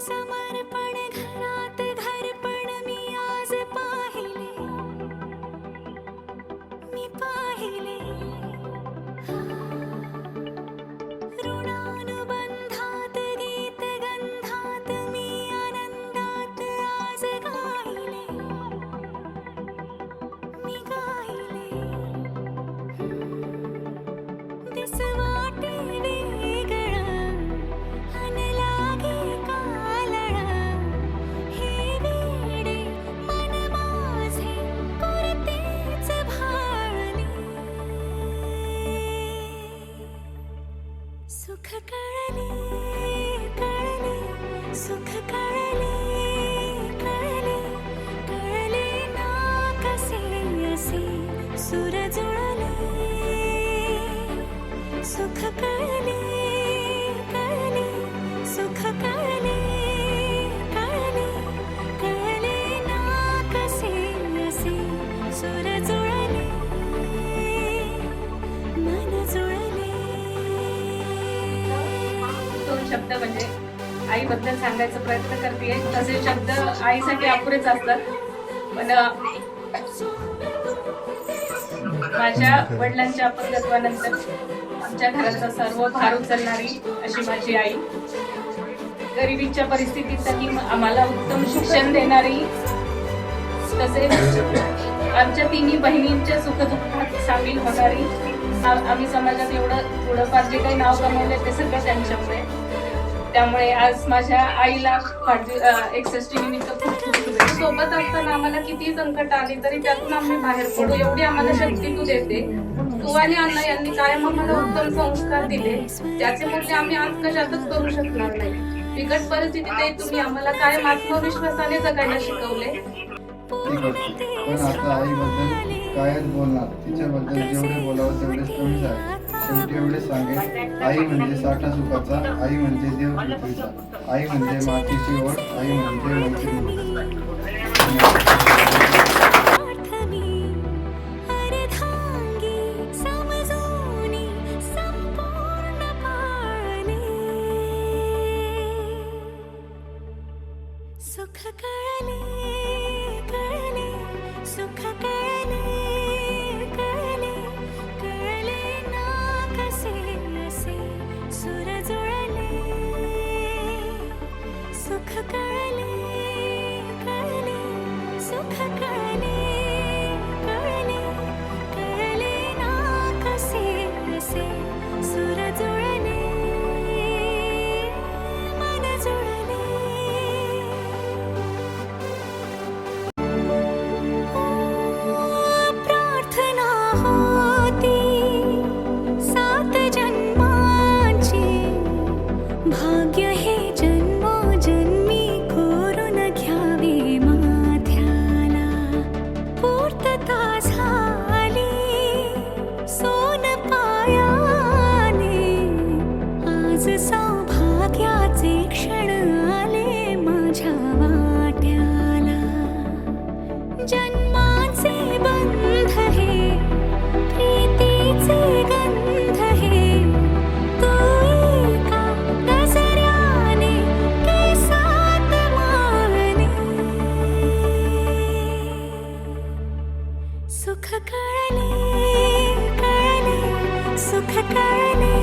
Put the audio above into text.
समर्पण घरात घरपण मी आज पाहिले, मी पाहिले ऋणानुबंधात गीत गंधात मी आनंदात आज गायले, मी गायले दिस वाटे वेगळं अन लागे कालळं, हे वेडे मन माझे पुरतेच भाळले, सुख कळले कळले सुख कळले कळले कळले ना कसे असे सुर जुळले, सुख कळले कळले सुख कळले कळले कळले ना कसे असे सुर जुळले, मन जुळले. दोन शब्द म्हणजे आईबद्दल सांगायचा प्रयत्न करते. तसे शब्द आईसाठी अपुरेच असतात, पण माझ्या वडिलांच्या अपंगत्वानंतर आमच्या घराचा सर्व भार उचलणारी अशी माझी आई, गरिबीच्या परिस्थितीतही आम्हाला उत्तम शिक्षण देणारी, तसेच आमच्या तिन्ही बहिणींच्या सुखदुःखात सामील होणारी, आम्ही समाजात एवढं थोडंफार जे काही नाव कमवले ते सगळं त्यांच्यामुळे. त्यामुळे आज माझ्या आईला 61 निमित्त खूप खूप शुभेच्छा. सोबत असताना आम्हाला किती संकट आली तरी त्यातून आम्ही बाहेर पडू एवढी आम्हाला शक्ती तू देते. तू आणि अण्णा यांनी कायम आम्हाला उत्तम संस्कार दिले, त्याचे मूल्य आम्ही आज कशातच करू शकणार नाही. बिकट परिस्थितीतही तुम्ही आम्हाला कायम आत्मविश्वासाने जगायला शिकवले. पण आता आईबद्दल कायच बोलणार, तिच्याबद्दल जेवढे बोलावं तेवढेच कमीच आहे. शेवटी एवढेच सांगेन, आई म्हणजे साठा सुखाचा, आई म्हणजे देव पृथ्वीचा, आई म्हणजे मातीची ओढ, आई म्हणजे मैत्रीण. अर्थमी अर्धांगी समजूनी संपूर्ण पाळले, सुख कळले कळले सुख कळले कळले कळले ना कसे असे सुर जुळले, सुख कळले कळले सुख कळले कळले कळले ना कसे असे सुर जुळले, मन जुळले. प्रार्थना होती 7 जन्मांची, भाग्य हे जन्मोजन्मी कोरून घ्यावे माथ्याला, पूर्तता झाली सोन पायाने, आज सौभाग्याचे क्षण आले माझ्या वाट्याला, जन्माचे बंध हे प्रीतीचे गंध हे, तू एका नजऱ्याने केसात माळणे, सुख कळले कळले सुख कळले